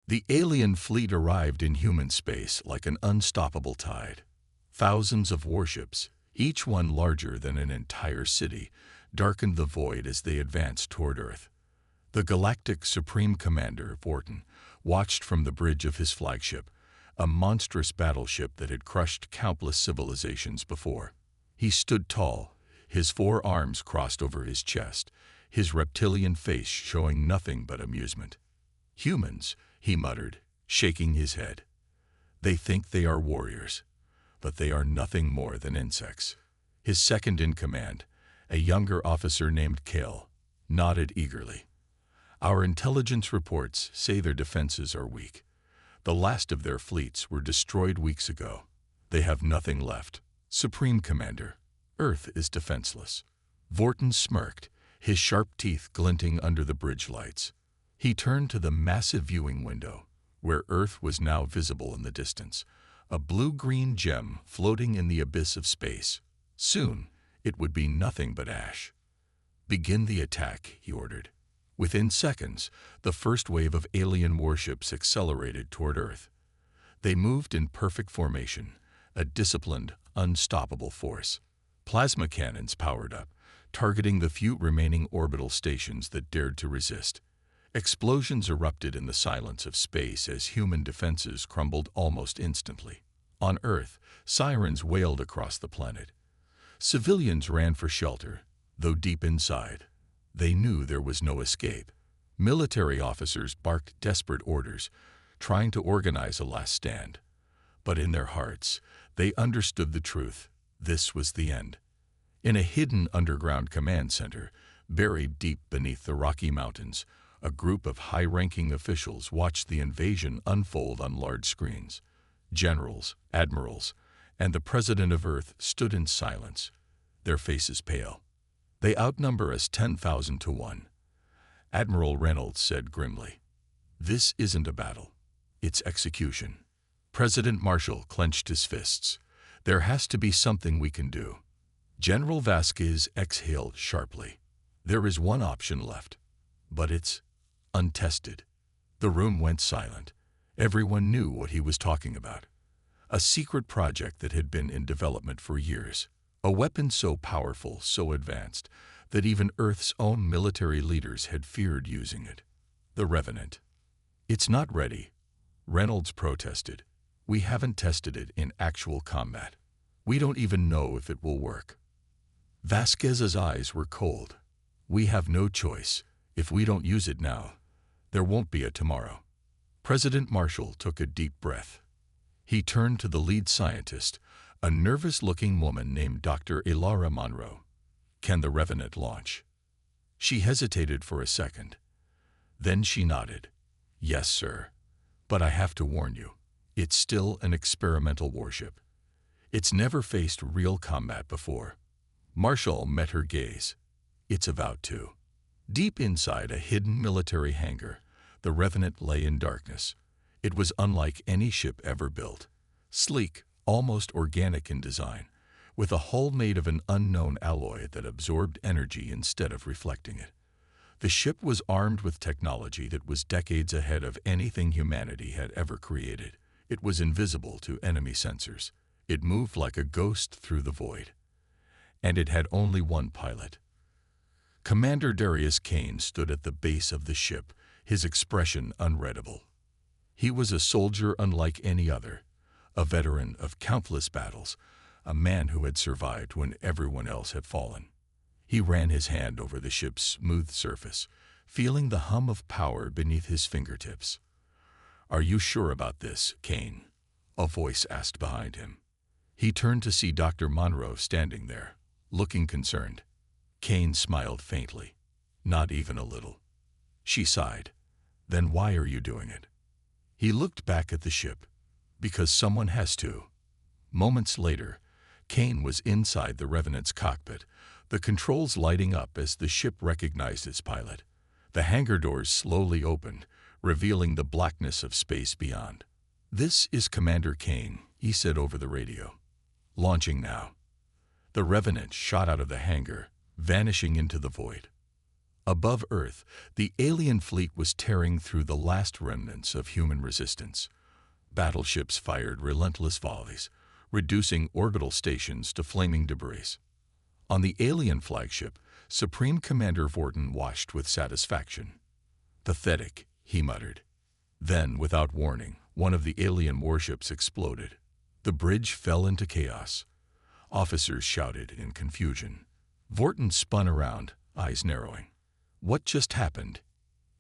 The alien fleet arrived in human space like an unstoppable tide. Thousands of warships, each one larger than an entire city, darkened the void as they advanced toward Earth. The Galactic Supreme Commander, Vorton, watched from the bridge of his flagship, a monstrous battleship that had crushed countless civilizations before. He stood tall, his four arms crossed over his chest, his reptilian face showing nothing but amusement. "Humans," he muttered, shaking his head. "They think they are warriors, but they are nothing more than insects." His second-in-command, a younger officer named Kale, nodded eagerly. "Our intelligence reports say their defenses are weak. The last of their fleets were destroyed weeks ago. They have nothing left. Supreme Commander, Earth is defenseless." Vorton smirked, his sharp teeth glinting under the bridge lights. He turned to the massive viewing window, where Earth was now visible in the distance, a blue-green gem floating in the abyss of space. Soon, it would be nothing but ash. "Begin the attack," he ordered. Within seconds, the first wave of alien warships accelerated toward Earth. They moved in perfect formation, a disciplined, unstoppable force. Plasma cannons powered up, targeting the few remaining orbital stations that dared to resist. Explosions erupted in the silence of space as human defenses crumbled almost instantly. On Earth, sirens wailed across the planet. Civilians ran for shelter, though deep inside, they knew there was no escape. Military officers barked desperate orders, trying to organize a last stand. But in their hearts, they understood the truth. This was the end. In a hidden underground command center, buried deep beneath the Rocky Mountains, a group of high-ranking officials watched the invasion unfold on large screens. Generals, admirals, and the President of Earth stood in silence, their faces pale. "They outnumber us 10,000 to 1. Admiral Reynolds said grimly. "This isn't a battle. It's execution." President Marshall clenched his fists. "There has to be something we can do." General Vasquez exhaled sharply. "There is one option left, but it's untested." The room went silent. Everyone knew what he was talking about. A secret project that had been in development for years. A weapon so powerful, so advanced, that even Earth's own military leaders had feared using it. The Revenant. "It's not ready," Reynolds protested. "We haven't tested it in actual combat. We don't even know if it will work." Vasquez's eyes were cold. "We have no choice. If we don't use it now, there won't be a tomorrow." President Marshall took a deep breath. He turned to the lead scientist, a nervous-looking woman named Dr. Ilara Monroe. "Can the Revenant launch?" She hesitated for a second. Then she nodded. "Yes, sir. But I have to warn you, it's still an experimental warship. It's never faced real combat before." Marshall met her gaze. "It's about to." Deep inside a hidden military hangar, the Revenant lay in darkness. It was unlike any ship ever built. Sleek, almost organic in design, with a hull made of an unknown alloy that absorbed energy instead of reflecting it. The ship was armed with technology that was decades ahead of anything humanity had ever created. It was invisible to enemy sensors. It moved like a ghost through the void. And it had only one pilot. Commander Darius Kane stood at the base of the ship, his expression unreadable. He was a soldier unlike any other, a veteran of countless battles, a man who had survived when everyone else had fallen. He ran his hand over the ship's smooth surface, feeling the hum of power beneath his fingertips. "Are you sure about this, Kane?" a voice asked behind him. He turned to see Dr. Monroe standing there, looking concerned. Kane smiled faintly. "Not even a little." She sighed. "Then why are you doing it?" He looked back at the ship. "Because someone has to." Moments later, Kane was inside the Revenant's cockpit, the controls lighting up as the ship recognized its pilot. The hangar doors slowly opened, revealing the blackness of space beyond. "This is Commander Kane," he said over the radio. "Launching now." The Revenant shot out of the hangar, vanishing into the void. Above Earth, the alien fleet was tearing through the last remnants of human resistance. Battleships fired relentless volleys, reducing orbital stations to flaming debris. On the alien flagship, Supreme Commander Vorton watched with satisfaction. "Pathetic," he muttered. Then, without warning, one of the alien warships exploded. The bridge fell into chaos. Officers shouted in confusion. Vorton spun around, eyes narrowing. "What just happened?"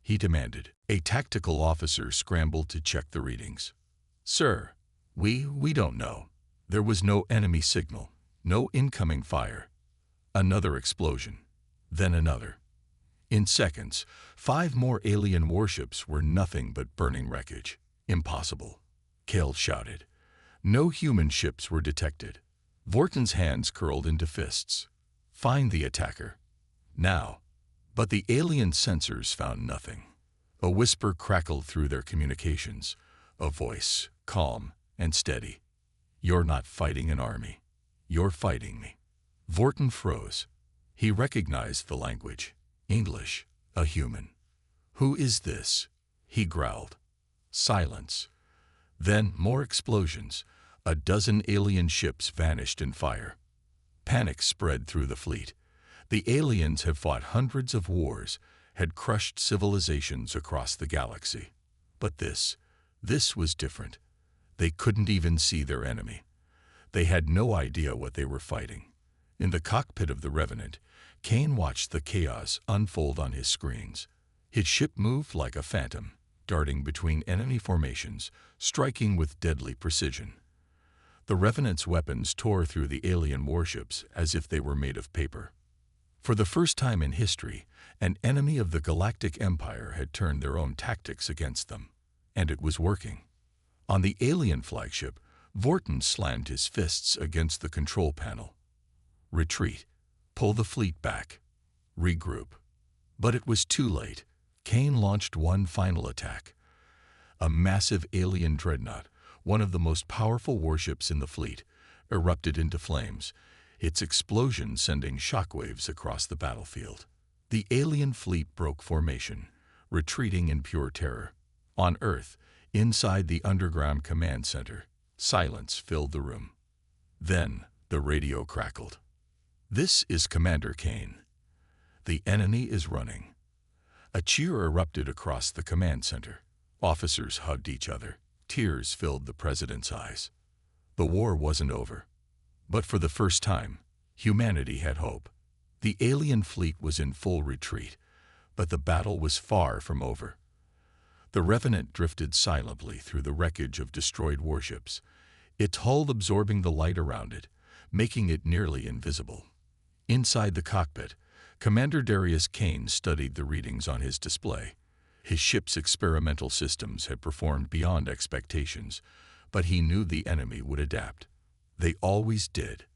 he demanded. A tactical officer scrambled to check the readings. "Sir, we don't know. There was no enemy signal, no incoming fire." Another explosion, then another. In seconds, 5 more alien warships were nothing but burning wreckage. "Impossible," Cale shouted. No human ships were detected. Vorton's hands curled into fists. "Find the attacker. Now." But the alien sensors found nothing. A whisper crackled through their communications, a voice, calm and steady. "You're not fighting an army. You're fighting me." Vorton froze. He recognized the language. English, a human. "Who is this?" he growled. Silence. Then more explosions. A dozen alien ships vanished in fire. Panic spread through the fleet. The aliens had fought hundreds of wars, had crushed civilizations across the galaxy. But this was different. They couldn't even see their enemy. They had no idea what they were fighting. In the cockpit of the Revenant, Kane watched the chaos unfold on his screens. His ship moved like a phantom, darting between enemy formations, striking with deadly precision. The Revenant's weapons tore through the alien warships as if they were made of paper. For the first time in history, an enemy of the Galactic Empire had turned their own tactics against them. And it was working. On the alien flagship, Vorton slammed his fists against the control panel. "Retreat. Pull the fleet back. Regroup." But it was too late. Kane launched one final attack. A massive alien dreadnought, one of the most powerful warships in the fleet, erupted into flames, its explosion sending shockwaves across the battlefield. The alien fleet broke formation, retreating in pure terror. On Earth, inside the underground command center, silence filled the room. Then the radio crackled. "This is Commander Kane. The enemy is running." A cheer erupted across the command center. Officers hugged each other. Tears filled the president's eyes. The war wasn't over. But for the first time, humanity had hope. The alien fleet was in full retreat, but the battle was far from over. The Revenant drifted silently through the wreckage of destroyed warships, its hull absorbing the light around it, making it nearly invisible. Inside the cockpit, Commander Darius Kane studied the readings on his display. His ship's experimental systems had performed beyond expectations, but he knew the enemy would adapt. They always did.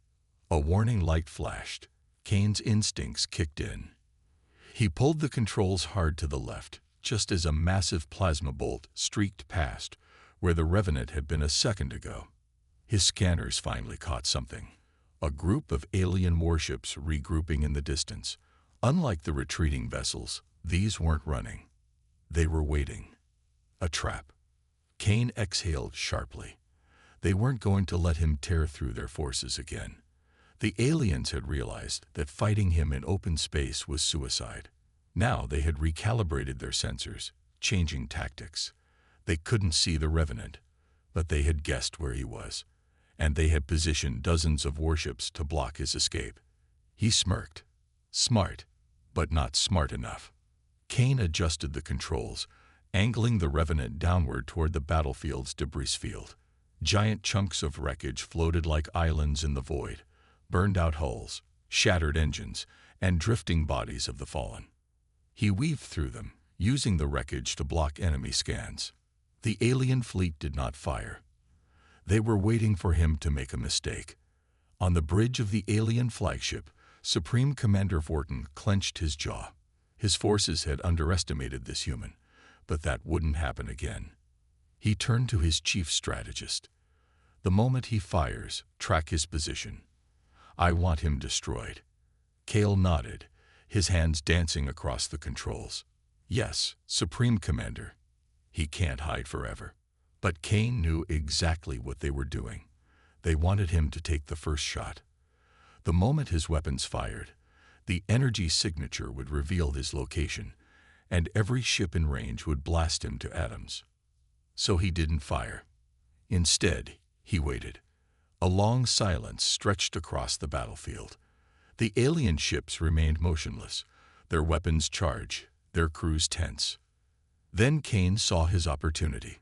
A warning light flashed. Kane's instincts kicked in. He pulled the controls hard to the left, just as a massive plasma bolt streaked past where the Revenant had been a second ago. His scanners finally caught something. A group of alien warships regrouping in the distance. Unlike the retreating vessels, these weren't running. They were waiting. A trap. Kane exhaled sharply. They weren't going to let him tear through their forces again. The aliens had realized that fighting him in open space was suicide. Now they had recalibrated their sensors, changing tactics. They couldn't see the Revenant, but they had guessed where he was, and they had positioned dozens of warships to block his escape. He smirked. Smart, but not smart enough. Kane adjusted the controls, angling the Revenant downward toward the battlefield's debris field. Giant chunks of wreckage floated like islands in the void, burned-out hulls, shattered engines, and drifting bodies of the fallen. He weaved through them, using the wreckage to block enemy scans. The alien fleet did not fire. They were waiting for him to make a mistake. On the bridge of the alien flagship, Supreme Commander Vorton clenched his jaw. His forces had underestimated this human, but that wouldn't happen again. He turned to his chief strategist. "The moment he fires, track his position. I want him destroyed." Cale nodded, his hands dancing across the controls. Yes, Supreme Commander. He can't hide forever. But Kane knew exactly what they were doing. They wanted him to take the first shot. The moment his weapons fired, the energy signature would reveal his location, and every ship in range would blast him to atoms. So he didn't fire. Instead, he waited. A long silence stretched across the battlefield. The alien ships remained motionless, their weapons charged, their crews tense. Then Kane saw his opportunity.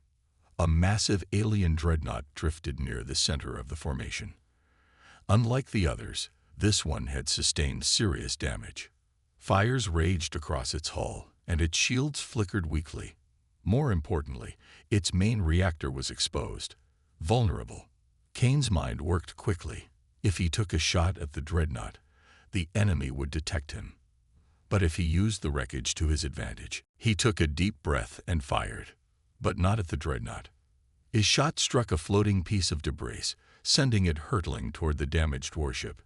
A massive alien dreadnought drifted near the center of the formation. Unlike the others, this one had sustained serious damage. Fires raged across its hull, and its shields flickered weakly. More importantly, its main reactor was exposed, vulnerable. Kane's mind worked quickly. If he took a shot at the dreadnought, the enemy would detect him. But if he used the wreckage to his advantage, he took a deep breath and fired. But not at the dreadnought. His shot struck a floating piece of debris, sending it hurtling toward the damaged warship.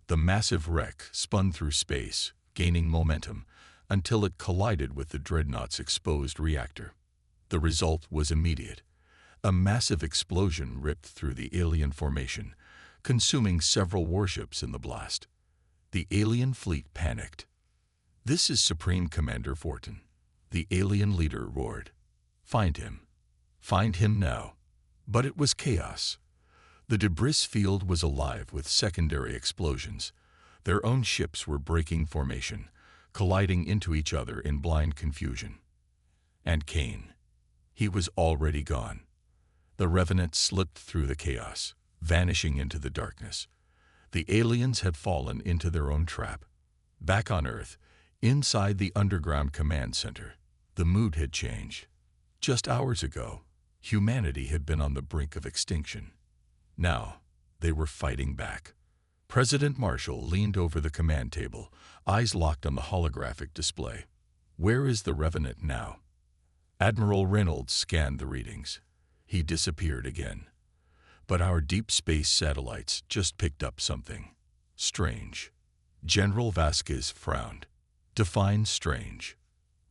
The massive wreck spun through space, gaining momentum, until it collided with the dreadnought's exposed reactor. The result was immediate. A massive explosion ripped through the alien formation, consuming several warships in the blast. The alien fleet panicked. "This is Supreme Commander Vortin," the alien leader roared. "Find him. Find him now." But it was chaos. The debris field was alive with secondary explosions. Their own ships were breaking formation, colliding into each other in blind confusion. And Kane. He was already gone. The Revenant slipped through the chaos, vanishing into the darkness. The aliens had fallen into their own trap. Back on Earth, inside the underground command center, the mood had changed. Just hours ago, humanity had been on the brink of extinction. Now, they were fighting back. President Marshall leaned over the command table, eyes locked on the holographic display. "Where is the Revenant now?" Admiral Reynolds scanned the readings. He disappeared again. But our deep space satellites just picked up something strange. General Vasquez frowned. "Define strange."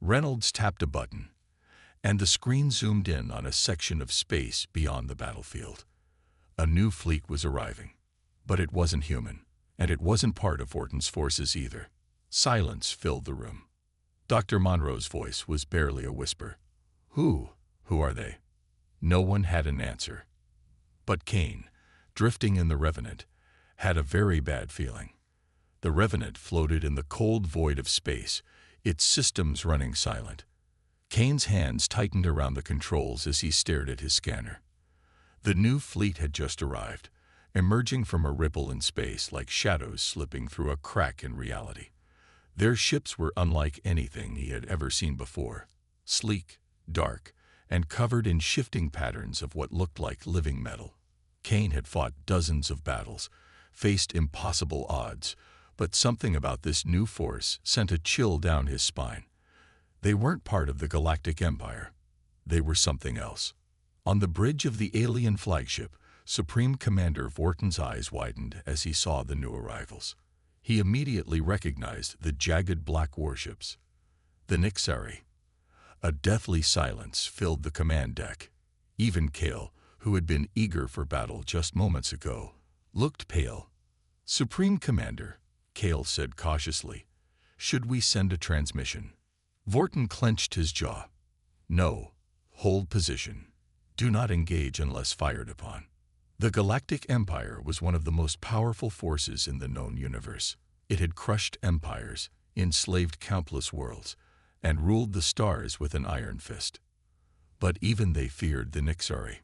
Reynolds tapped a button, and the screen zoomed in on a section of space beyond the battlefield. A new fleet was arriving. But it wasn't human, and it wasn't part of Vortin's forces either. Silence filled the room. Dr. Monroe's voice was barely a whisper. Who are they?" No one had an answer. But Kane, drifting in the Revenant, had a very bad feeling. The Revenant floated in the cold void of space, its systems running silent. Kane's hands tightened around the controls as he stared at his scanner. The new fleet had just arrived, emerging from a ripple in space like shadows slipping through a crack in reality. Their ships were unlike anything he had ever seen before, sleek, dark, and covered in shifting patterns of what looked like living metal. Kane had fought dozens of battles, faced impossible odds, but something about this new force sent a chill down his spine. They weren't part of the Galactic Empire. They were something else. On the bridge of the alien flagship, Supreme Commander Vortin's eyes widened as he saw the new arrivals. He immediately recognized the jagged black warships. The Nixari. A deathly silence filled the command deck. Even Kale, who had been eager for battle just moments ago, looked pale. "Supreme Commander," Kale said cautiously, "should we send a transmission?" Vortin clenched his jaw. "No. Hold position. Do not engage unless fired upon." The Galactic Empire was one of the most powerful forces in the known universe. It had crushed empires, enslaved countless worlds, and ruled the stars with an iron fist. But even they feared the Nixari.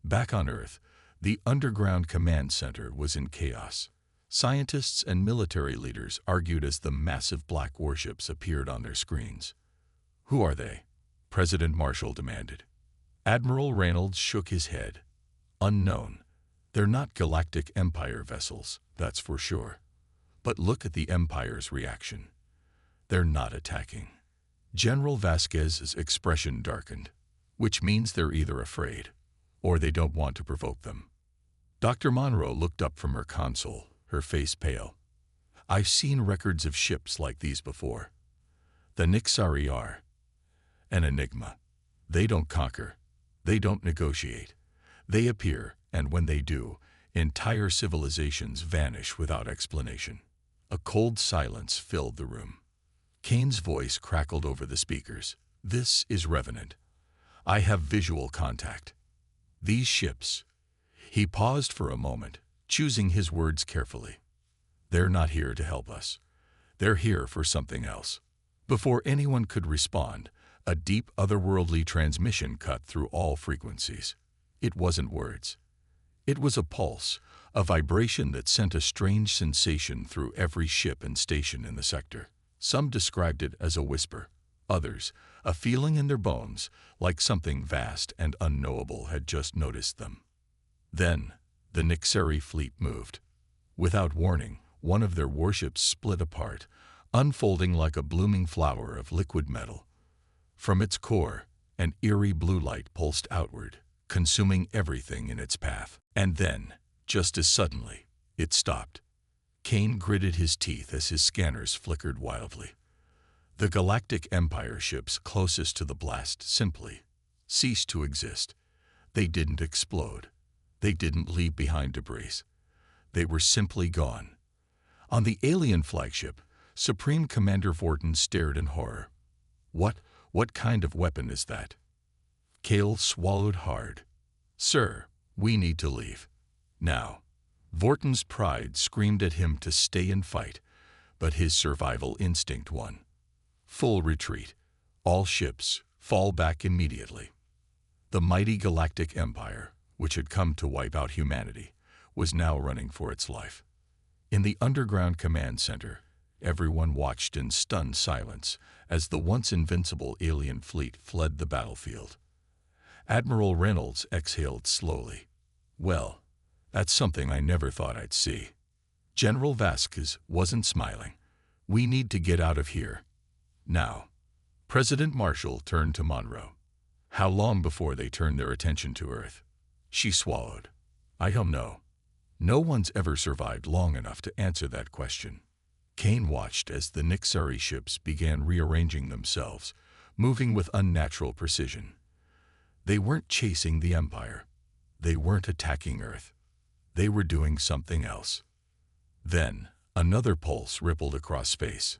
Back on Earth, the underground command center was in chaos. Scientists and military leaders argued as the massive black warships appeared on their screens. "Who are they?" President Marshall demanded. Admiral Reynolds shook his head. "Unknown. They're not Galactic Empire vessels, that's for sure. But look at the Empire's reaction. They're not attacking." General Vasquez's expression darkened, which means they're either afraid, or they don't want to provoke them. Dr. Monroe looked up from her console, her face pale. I've seen records of ships like these before. The Nixari are an enigma. They don't conquer. They don't negotiate. They appear, and when they do, entire civilizations vanish without explanation. A cold silence filled the room. Kane's voice crackled over the speakers. This is Revenant. I have visual contact. These ships. He paused for a moment, choosing his words carefully. They're not here to help us. They're here for something else. Before anyone could respond, a deep otherworldly transmission cut through all frequencies. It wasn't words. It was a pulse, a vibration that sent a strange sensation through every ship and station in the sector. Some described it as a whisper. Others, a feeling in their bones, like something vast and unknowable had just noticed them. Then, the Nixari fleet moved. Without warning, one of their warships split apart, unfolding like a blooming flower of liquid metal. From its core, an eerie blue light pulsed outward, consuming everything in its path. And then, just as suddenly, it stopped. Kane gritted his teeth as his scanners flickered wildly. The Galactic Empire ships closest to the blast simply ceased to exist. They didn't explode. They didn't leave behind debris. They were simply gone. On the alien flagship, Supreme Commander Vorton stared in horror. What kind of weapon is that? Kale swallowed hard. Sir, we need to leave. Now. Vorton's pride screamed at him to stay and fight, but his survival instinct won. Full retreat. All ships, fall back immediately. The mighty Galactic Empire, which had come to wipe out humanity, was now running for its life. In the underground command center, everyone watched in stunned silence as the once invincible alien fleet fled the battlefield. Admiral Reynolds exhaled slowly. Well, that's something I never thought I'd see. General Vasquez wasn't smiling. We need to get out of here. Now. President Marshall turned to Monroe. How long before they turn their attention to Earth? She swallowed. I don't know. No one's ever survived long enough to answer that question. Kane watched as the Nixari ships began rearranging themselves, moving with unnatural precision. They weren't chasing the Empire. They weren't attacking Earth. They were doing something else. Then, another pulse rippled across space.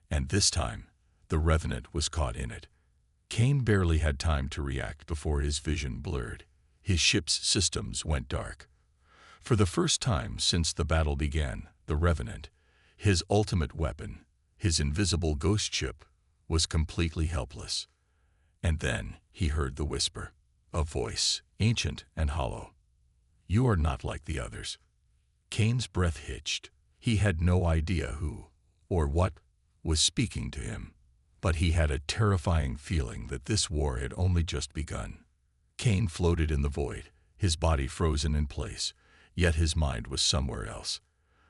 And this time, the Revenant was caught in it. Kane barely had time to react before his vision blurred. His ship's systems went dark. For the first time since the battle began, the Revenant, his ultimate weapon, his invisible ghost ship, was completely helpless. And then he heard the whisper, a voice, ancient and hollow. You are not like the others. Kane's breath hitched. He had no idea who, or what, was speaking to him. But he had a terrifying feeling that this war had only just begun. Kane floated in the void, his body frozen in place, yet his mind was somewhere else.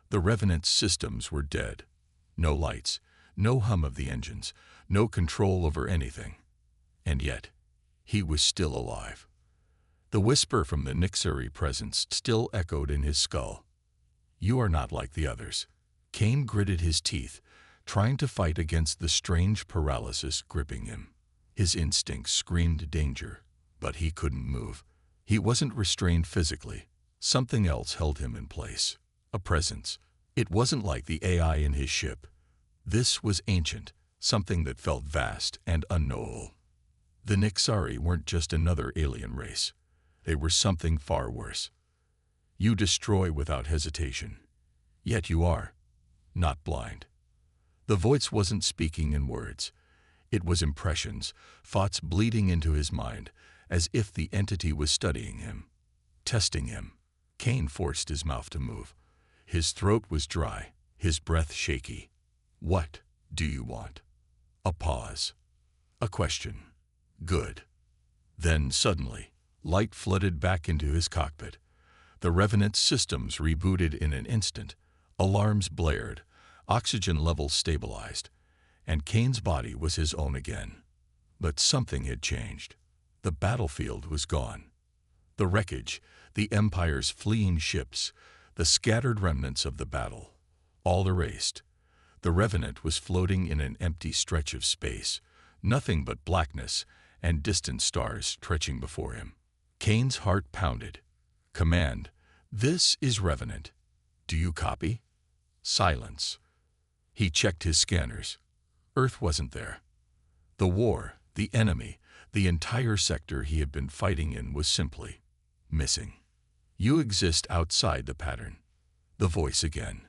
The Revenant's systems were dead. No lights, no hum of the engines, no control over anything. And yet, he was still alive. The whisper from the Nixari presence still echoed in his skull. You are not like the others. Kane gritted his teeth, trying to fight against the strange paralysis gripping him. His instincts screamed danger, but he couldn't move. He wasn't restrained physically. Something else held him in place. A presence. It wasn't like the AI in his ship. This was ancient, something that felt vast and unknowable. The Nixari weren't just another alien race. They were something far worse. You destroy without hesitation. Yet you are not blind. The voice wasn't speaking in words. It was impressions, thoughts bleeding into his mind, as if the entity was studying him, testing him. Kane forced his mouth to move. His throat was dry, his breath shaky. What do you want? A pause. A question. Good. Then suddenly, light flooded back into his cockpit. The Revenant's systems rebooted in an instant. Alarms blared, oxygen levels stabilized, and Kane's body was his own again. But something had changed. The battlefield was gone. The wreckage, the Empire's fleeing ships, the scattered remnants of the battle, all erased. The Revenant was floating in an empty stretch of space, nothing but blackness and distant stars stretching before him. Kane's heart pounded. Command, this is Revenant. Do you copy? Silence. He checked his scanners. Earth wasn't there. The war, the enemy, the entire sector he had been fighting in was simply missing. You exist outside the pattern. The voice again.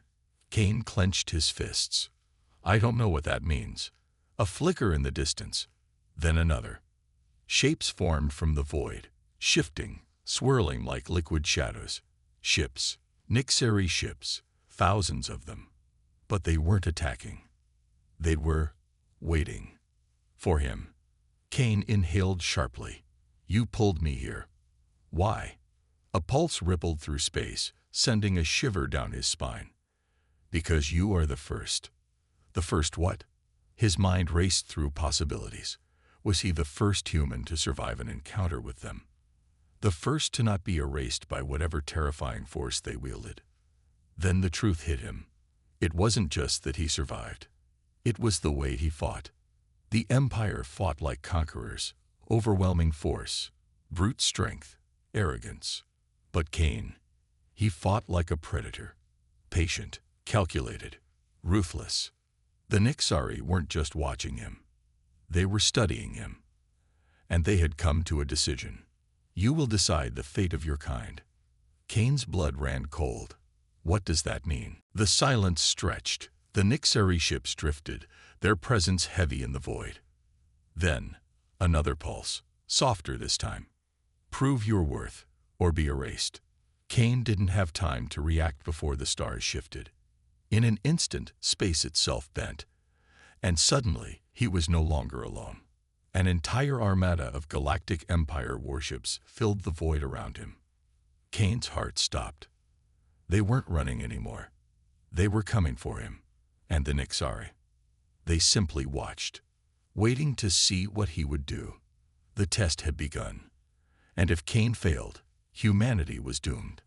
Kane clenched his fists. I don't know what that means. A flicker in the distance, then another. Shapes formed from the void, shifting, swirling like liquid shadows. Ships, Nixari ships, thousands of them. But they weren't attacking. They were waiting. For him. Kane inhaled sharply. You pulled me here. Why? A pulse rippled through space, sending a shiver down his spine. Because you are the first. The first what? His mind raced through possibilities. Was he the first human to survive an encounter with them? The first to not be erased by whatever terrifying force they wielded? Then the truth hit him. It wasn't just that he survived. It was the way he fought. The Empire fought like conquerors, overwhelming force, brute strength, arrogance. But Kane, he fought like a predator, patient, calculated, ruthless. The Nixari weren't just watching him. They were studying him. And they had come to a decision. You will decide the fate of your kind. Kane's blood ran cold. What does that mean? The silence stretched. The Nixari ships drifted, their presence heavy in the void. Then, another pulse, softer this time. Prove your worth, or be erased. Kane didn't have time to react before the stars shifted. In an instant, space itself bent. And suddenly, he was no longer alone. An entire armada of Galactic Empire warships filled the void around him. Kane's heart stopped. They weren't running anymore. They were coming for him. And the Nixari. They simply watched, waiting to see what he would do. The test had begun. And if Kane failed, humanity was doomed.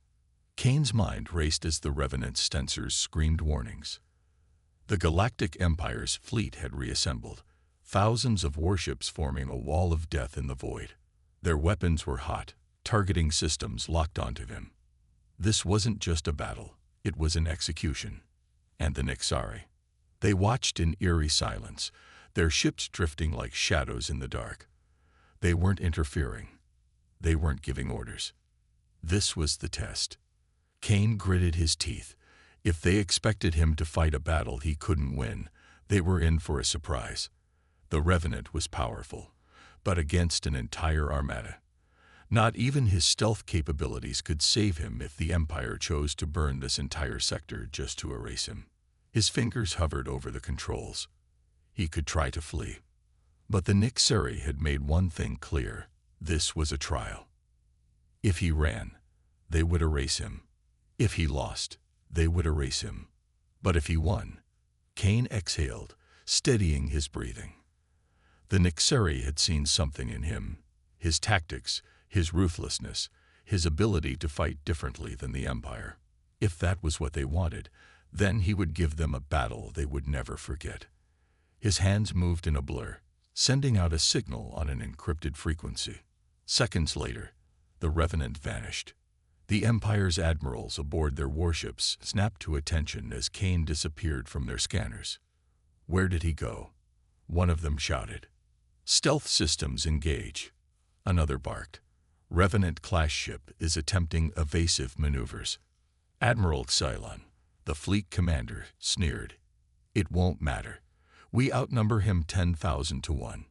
Kane's mind raced as the Revenant's sensors screamed warnings. The Galactic Empire's fleet had reassembled, thousands of warships forming a wall of death in the void. Their weapons were hot, targeting systems locked onto him. This wasn't just a battle, it was an execution. And the Nixari. They watched in eerie silence, their ships drifting like shadows in the dark. They weren't interfering. They weren't giving orders. This was the test. Kane gritted his teeth. If they expected him to fight a battle he couldn't win, they were in for a surprise. The Revenant was powerful, but against an entire armada. Not even his stealth capabilities could save him if the Empire chose to burn this entire sector just to erase him. His fingers hovered over the controls. He could try to flee. But the Nixari had made one thing clear. This was a trial. If he ran, they would erase him. If he lost, they would erase him. But if he won, Kane exhaled, steadying his breathing. The Nixari had seen something in him. His tactics, his ruthlessness, his ability to fight differently than the Empire. If that was what they wanted, then he would give them a battle they would never forget. His hands moved in a blur, sending out a signal on an encrypted frequency. Seconds later, the Revenant vanished. The Empire's admirals aboard their warships snapped to attention as Kane disappeared from their scanners. Where did he go? One of them shouted. Stealth systems engage. Another barked. Revenant class ship is attempting evasive maneuvers. Admiral Xylon, the fleet commander, sneered. It won't matter. We outnumber him 10,000 to 1.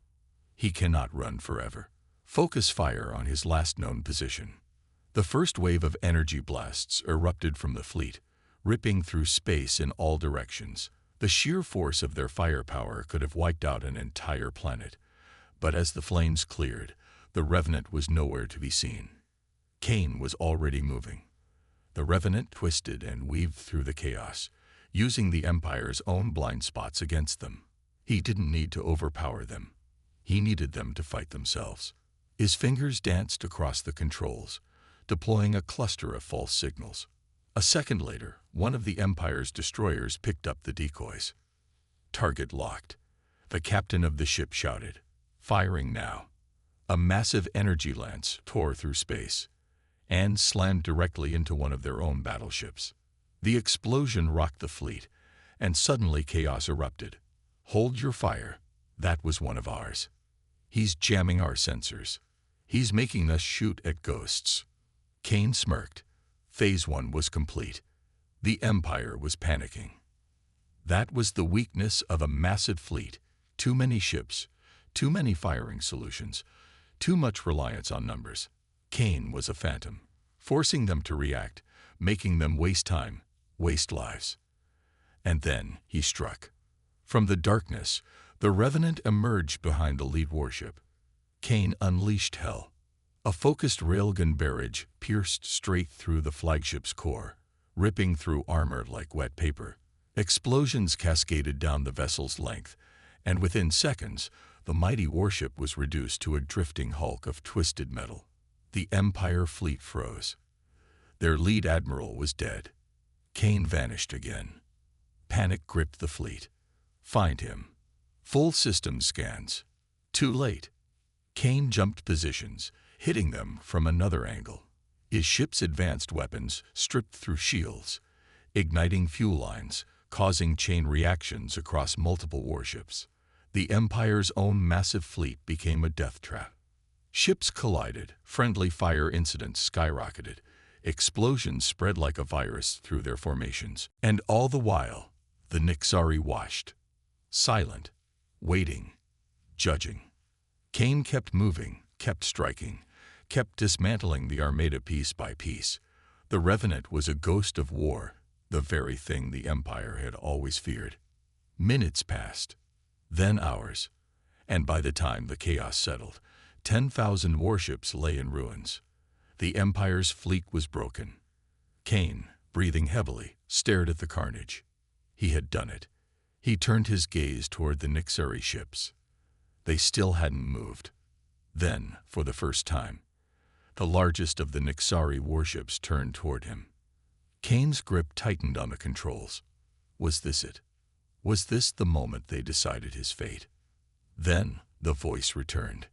He cannot run forever. Focus fire on his last known position. The first wave of energy blasts erupted from the fleet, ripping through space in all directions. The sheer force of their firepower could have wiped out an entire planet. But as the flames cleared, the Revenant was nowhere to be seen. Kane was already moving. The Revenant twisted and weaved through the chaos, using the Empire's own blind spots against them. He didn't need to overpower them. He needed them to fight themselves. His fingers danced across the controls, deploying a cluster of false signals. A second later, one of the Empire's destroyers picked up the decoys. Target locked. The captain of the ship shouted, "Firing now." A massive energy lance tore through space and slammed directly into one of their own battleships. The explosion rocked the fleet, and suddenly chaos erupted. "Hold your fire. That was one of ours. He's jamming our sensors. He's making us shoot at ghosts." Kane smirked. Phase 1 was complete. The Empire was panicking. That was the weakness of a massive fleet. Too many ships, too many firing solutions, too much reliance on numbers. Kane was a phantom, forcing them to react, making them waste time, waste lives. And then he struck. From the darkness, the Revenant emerged behind the lead warship. Kane unleashed hell. A focused railgun barrage pierced straight through the flagship's core, ripping through armor like wet paper. Explosions cascaded down the vessel's length, and within seconds, the mighty warship was reduced to a drifting hulk of twisted metal. The Empire fleet froze. Their lead admiral was dead. Kane vanished again. Panic gripped the fleet. Find him. Full system scans. Too late. Kane jumped positions, hitting them from another angle. His ship's advanced weapons stripped through shields, igniting fuel lines, causing chain reactions across multiple warships. The Empire's own massive fleet became a death trap. Ships collided, friendly fire incidents skyrocketed, explosions spread like a virus through their formations. And all the while, the Nixari watched, silent, waiting, judging. Kane kept moving, kept striking, kept dismantling the Armada piece by piece. The Revenant was a ghost of war, the very thing the Empire had always feared. Minutes passed, then hours, and by the time the chaos settled, 10,000 warships lay in ruins. The Empire's fleet was broken. Kane, breathing heavily, stared at the carnage. He had done it. He turned his gaze toward the Nixari ships. They still hadn't moved. Then, for the first time, the largest of the Nixari warships turned toward him. Kane's grip tightened on the controls. Was this it? Was this the moment they decided his fate? Then the voice returned.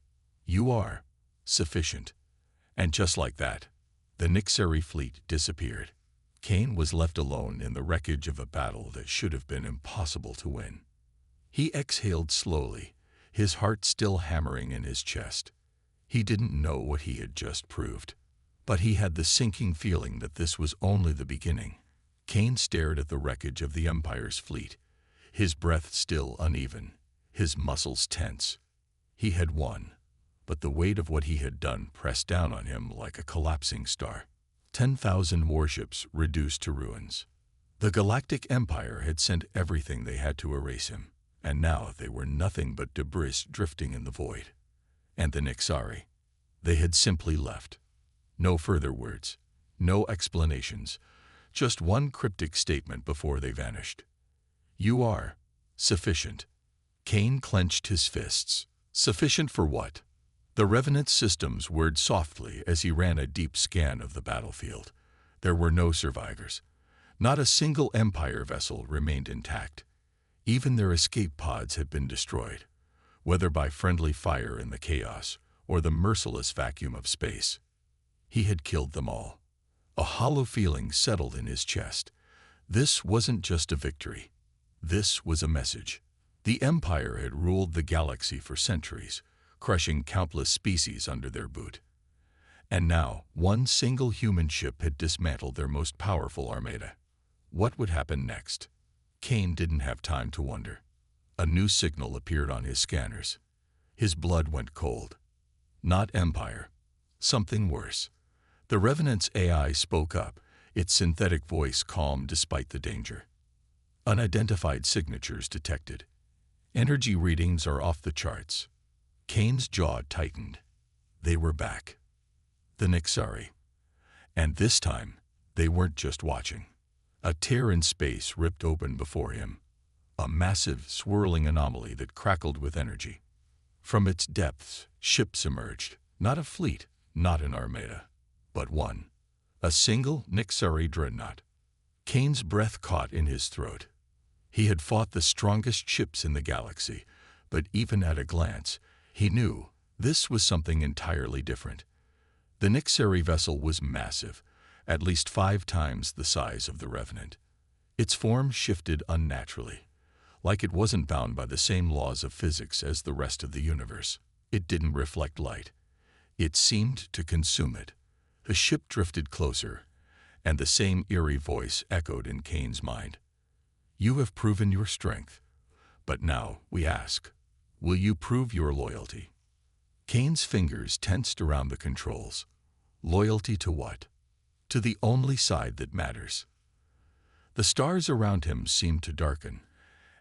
"You are sufficient." And just like that, the Nixari fleet disappeared. Kane was left alone in the wreckage of a battle that should have been impossible to win. He exhaled slowly, his heart still hammering in his chest. He didn't know what he had just proved, but he had the sinking feeling that this was only the beginning. Kane stared at the wreckage of the Empire's fleet, his breath still uneven, his muscles tense. He had won, but the weight of what he had done pressed down on him like a collapsing star. 10,000 warships reduced to ruins. The Galactic Empire had sent everything they had to erase him, and now they were nothing but debris drifting in the void. And the Nixari, they had simply left. No further words, no explanations, just one cryptic statement before they vanished. "You are sufficient." Kane clenched his fists. Sufficient for what? The Revenant's systems whirred softly as he ran a deep scan of the battlefield. There were no survivors. Not a single Empire vessel remained intact. Even their escape pods had been destroyed, whether by friendly fire in the chaos or the merciless vacuum of space. He had killed them all. A hollow feeling settled in his chest. This wasn't just a victory. This was a message. The Empire had ruled the galaxy for centuries, crushing countless species under their boot. And now, one single human ship had dismantled their most powerful armada. What would happen next? Kane didn't have time to wonder. A new signal appeared on his scanners. His blood went cold. Not Empire. Something worse. The Revenant's AI spoke up, its synthetic voice calm despite the danger. Unidentified signatures detected. Energy readings are off the charts. Kane's jaw tightened. They were back. The Nixari. And this time, they weren't just watching. A tear in space ripped open before him. A massive, swirling anomaly that crackled with energy. From its depths, ships emerged. Not a fleet, not an armada, but one. A single Nixari dreadnought. Kane's breath caught in his throat. He had fought the strongest ships in the galaxy, but even at a glance, he knew this was something entirely different. The Nixari vessel was massive, at least 5 times the size of the Revenant. Its form shifted unnaturally, like it wasn't bound by the same laws of physics as the rest of the universe. It didn't reflect light. It seemed to consume it. The ship drifted closer, and the same eerie voice echoed in Kane's mind. You have proven your strength, but now we ask, will you prove your loyalty? Kane's fingers tensed around the controls. Loyalty to what? To the only side that matters. The stars around him seemed to darken,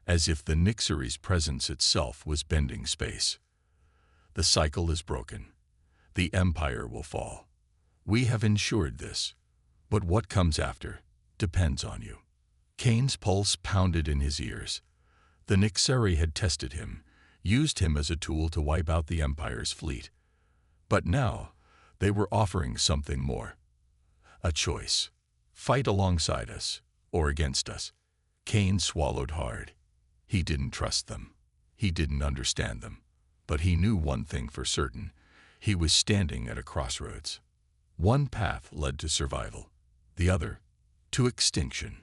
as if the Nixari's presence itself was bending space. The cycle is broken. The Empire will fall. We have ensured this. But what comes after depends on you. Kane's pulse pounded in his ears. The Nixari had tested him, used him as a tool to wipe out the Empire's fleet. But now, they were offering something more. A choice. Fight alongside us, or against us. Kane swallowed hard. He didn't trust them. He didn't understand them. But he knew one thing for certain. He was standing at a crossroads. One path led to survival. The other, to extinction.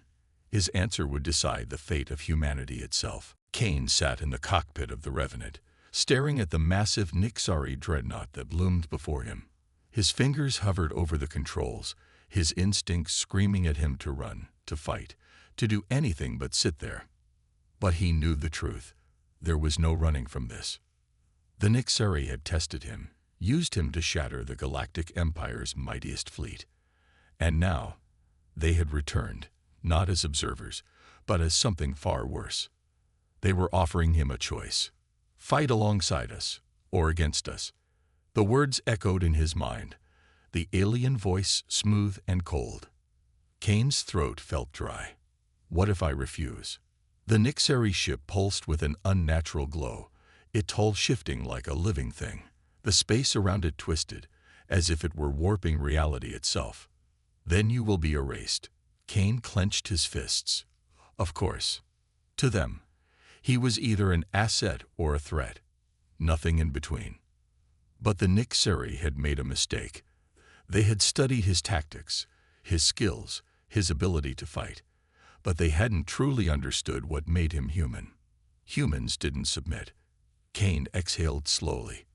His answer would decide the fate of humanity itself. Kane sat in the cockpit of the Revenant, staring at the massive Nixari dreadnought that loomed before him. His fingers hovered over the controls, his instincts screaming at him to run, to fight, to do anything but sit there. But he knew the truth. There was no running from this. The Nixari had tested him, used him to shatter the Galactic Empire's mightiest fleet. And now, they had returned, not as observers, but as something far worse. They were offering him a choice. Fight alongside us, or against us. The words echoed in his mind, the alien voice smooth and cold. Kane's throat felt dry. What if I refuse? The Nixari ship pulsed with an unnatural glow, its hull shifting like a living thing. The space around it twisted, as if it were warping reality itself. Then you will be erased. Kane clenched his fists. Of course. To them, he was either an asset or a threat. Nothing in between. But the Nixari had made a mistake. They had studied his tactics, his skills, his ability to fight. But they hadn't truly understood what made him human. Humans didn't submit. Kane exhaled slowly.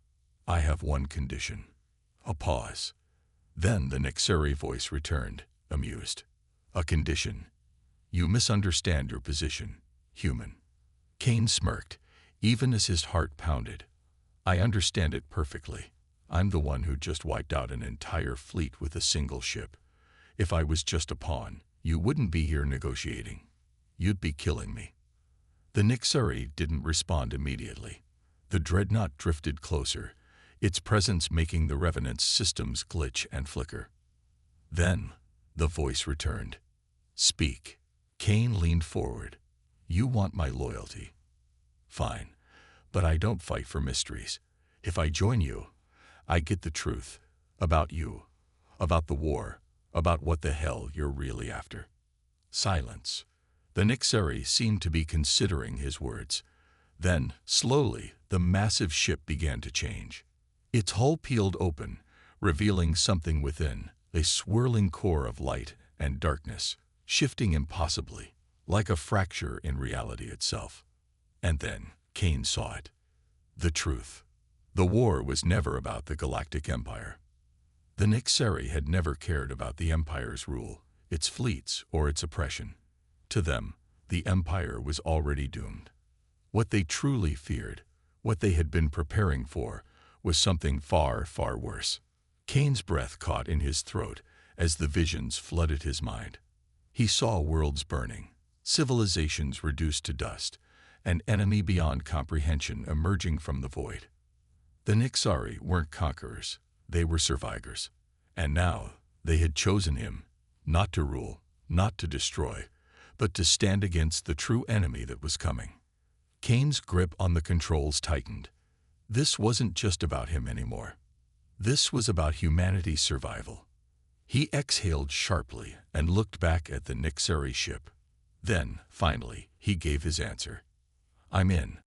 I have one condition. A pause. Then the Nixari voice returned, amused. A condition. You misunderstand your position, human. Kane smirked, even as his heart pounded. I understand it perfectly. I'm the one who just wiped out an entire fleet with a single ship. If I was just a pawn, you wouldn't be here negotiating. You'd be killing me. The Nixari didn't respond immediately. The dreadnought drifted closer, its presence making the Revenant's systems glitch and flicker. Then, the voice returned. Speak. Kane leaned forward. You want my loyalty. Fine, but I don't fight for mysteries. If I join you, I get the truth. About you. About the war. About what the hell you're really after. Silence. The Nixari seemed to be considering his words. Then, slowly, the massive ship began to change. Its hull peeled open, revealing something within, a swirling core of light and darkness, shifting impossibly, like a fracture in reality itself. And then, Kane saw it. The truth. The war was never about the Galactic Empire. The Nixari had never cared about the Empire's rule, its fleets, or its oppression. To them, the Empire was already doomed. What they truly feared, what they had been preparing for, was something far, far worse. Kane's breath caught in his throat as the visions flooded his mind. He saw worlds burning, civilizations reduced to dust, an enemy beyond comprehension emerging from the void. The Nixari weren't conquerors, they were survivors. And now, they had chosen him, not to rule, not to destroy, but to stand against the true enemy that was coming. Kane's grip on the controls tightened. This wasn't just about him anymore. This was about humanity's survival. He exhaled sharply and looked back at the Nixari ship. Then, finally, he gave his answer. "I'm in."